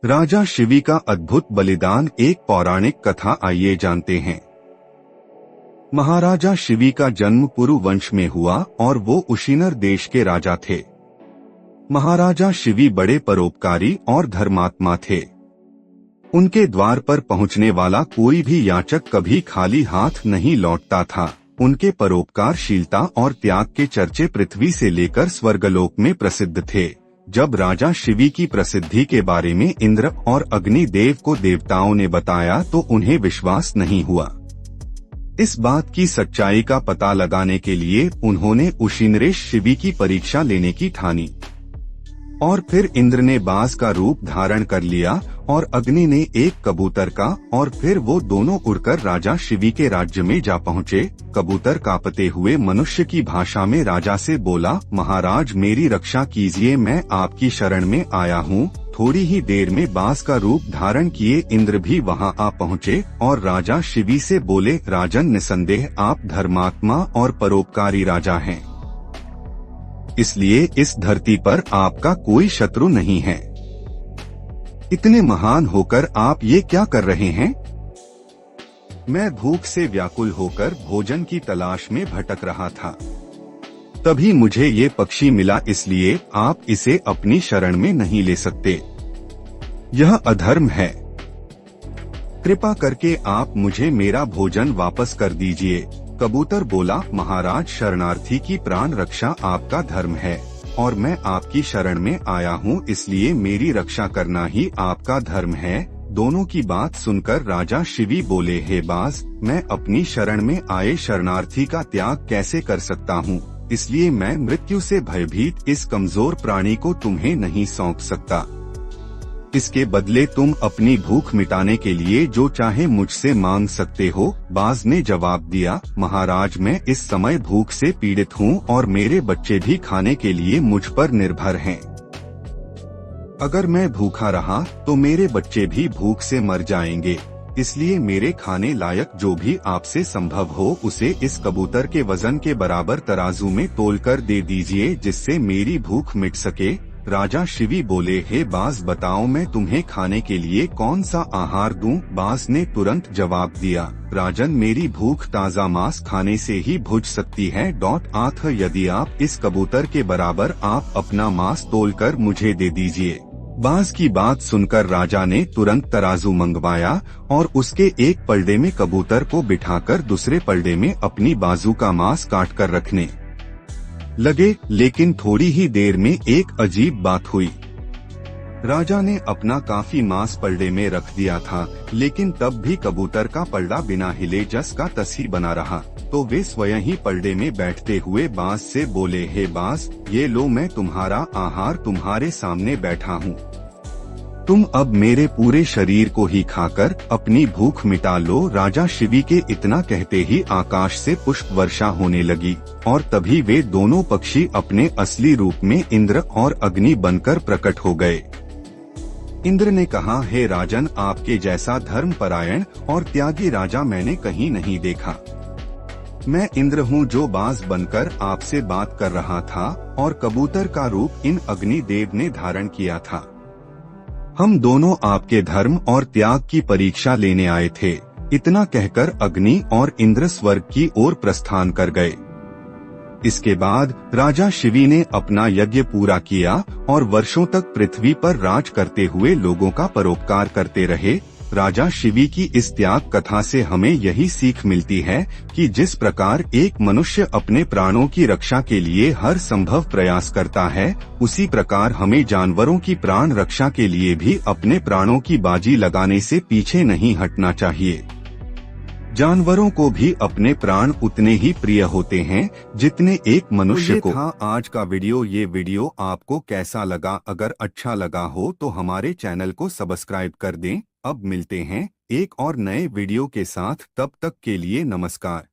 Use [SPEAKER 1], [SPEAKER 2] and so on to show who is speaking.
[SPEAKER 1] राजा शिवी का अद्भुत बलिदान, एक पौराणिक कथा आइए जानते हैं। महाराजा शिवी का जन्म पुरु वंश में हुआ और वो उशीनर देश के राजा थे। महाराजा शिवी बड़े परोपकारी और धर्मात्मा थे। उनके द्वार पर पहुंचने वाला कोई भी याचक कभी खाली हाथ नहीं लौटता था। उनके परोपकारशीलता और त्याग के चर्चे पृथ्वी से लेकर स्वर्गलोक में प्रसिद्ध थे। जब राजा शिवी की प्रसिद्धि के बारे में इंद्र और अग्नि देव को देवताओं ने बताया तो उन्हें विश्वास नहीं हुआ। इस बात की सच्चाई का पता लगाने के लिए उन्होंने उशीनरेश शिवी की परीक्षा लेने की ठानी। और फिर इंद्र ने बाज का रूप धारण कर लिया और अग्नि ने एक कबूतर का, और फिर वो दोनों उड़कर राजा शिवी के राज्य में जा पहुँचे। कबूतर कांपते हुए मनुष्य की भाषा में राजा से बोला, महाराज मेरी रक्षा कीजिए, मैं आपकी शरण में आया हूँ। थोड़ी ही देर में बाज का रूप धारण किए इंद्र भी वहाँ आ पहुँचे और राजा शिवी से बोले, राजन निसंदेह आप धर्मात्मा और परोपकारी राजा हैं, इसलिए इस धरती पर आपका कोई शत्रु नहीं है। इतने महान होकर आप ये क्या कर रहे हैं? मैं भूख से व्याकुल होकर भोजन की तलाश में भटक रहा था। तभी मुझे ये पक्षी मिला, इसलिए आप इसे अपनी शरण में नहीं ले सकते। यह अधर्म है। कृपा करके आप मुझे मेरा भोजन वापस कर दीजिए। कबूतर बोला, महाराज शरणार्थी की प्राण रक्षा आपका धर्म है और मैं आपकी शरण में आया हूँ, इसलिए मेरी रक्षा करना ही आपका धर्म है। दोनों की बात सुनकर राजा शिवी बोले, हे बाज, मैं अपनी शरण में आए शरणार्थी का त्याग कैसे कर सकता हूँ, इसलिए मैं मृत्यु से भयभीत इस कमजोर प्राणी को तुम्हें नहीं सौंप सकता। इसके बदले तुम अपनी भूख मिटाने के लिए जो चाहे मुझसे मांग सकते हो। बाज ने जवाब दिया, महाराज मैं इस समय भूख से पीड़ित हूँ और मेरे बच्चे भी खाने के लिए मुझ पर निर्भर हैं। अगर मैं भूखा रहा तो मेरे बच्चे भी भूख से मर जाएंगे, इसलिए मेरे खाने लायक जो भी आपसे संभव हो उसे इस कबूतर के वजन के बराबर तराजू में तोलकर दे दीजिए, जिससे मेरी भूख मिट सके। राजा शिवी बोले, हे बाज बताओ मैं तुम्हें खाने के लिए कौन सा आहार दूं? बाज ने तुरंत जवाब दिया, राजन मेरी भूख ताज़ा मांस खाने से ही बुझ सकती है। आठ यदि आप इस कबूतर के बराबर आप अपना मांस तोलकर मुझे दे दीजिए। बाज की बात सुनकर राजा ने तुरंत तराजू मंगवाया और उसके एक पलड़े में कबूतर को बिठाकर दूसरे पलड़े में अपनी बाजू का मांस काट कर रखने लगे। लेकिन थोड़ी ही देर में एक अजीब बात हुई। राजा ने अपना काफी मांस पलड़े में रख दिया था, लेकिन तब भी कबूतर का पलड़ा बिना हिले जस का तस ही बना रहा। तो वे स्वयं ही पलड़े में बैठते हुए बाज से बोले, हे बाज, ये लो मैं तुम्हारा आहार तुम्हारे सामने बैठा हूँ। तुम अब मेरे पूरे शरीर को ही खाकर अपनी भूख मिटा लो। राजा शिवी के इतना कहते ही आकाश से पुष्प वर्षा होने लगी और तभी वे दोनों पक्षी अपने असली रूप में इंद्र और अग्नि बनकर प्रकट हो गए। इंद्र ने कहा, हे राजन, आपके जैसा धर्मपरायण और त्यागी राजा मैंने कहीं नहीं देखा। मैं इंद्र हूँ जो बाज बनकर आपसे बात कर रहा था और कबूतर का रूप इन अग्नि देव ने धारण किया था। हम दोनों आपके धर्म और त्याग की परीक्षा लेने आए थे। इतना कहकर अग्नि और इंद्र स्वर्ग की ओर प्रस्थान कर गए। इसके बाद राजा शिवी ने अपना यज्ञ पूरा किया और वर्षों तक पृथ्वी पर राज करते हुए लोगों का परोपकार करते रहे। राजा शिवी की इस त्याग कथा से हमें यही सीख मिलती है कि जिस प्रकार एक मनुष्य अपने प्राणों की रक्षा के लिए हर संभव प्रयास करता है, उसी प्रकार हमें जानवरों की प्राण रक्षा के लिए भी अपने प्राणों की बाजी लगाने से पीछे नहीं हटना चाहिए। जानवरों को भी अपने प्राण उतने ही प्रिय होते हैं जितने एक मनुष्य को। था आज का वीडियो। ये वीडियो आपको कैसा लगा? अगर अच्छा लगा हो तो हमारे चैनल को सब्सक्राइब कर दें। अब मिलते हैं एक और नए वीडियो के साथ, तब तक के लिए नमस्कार।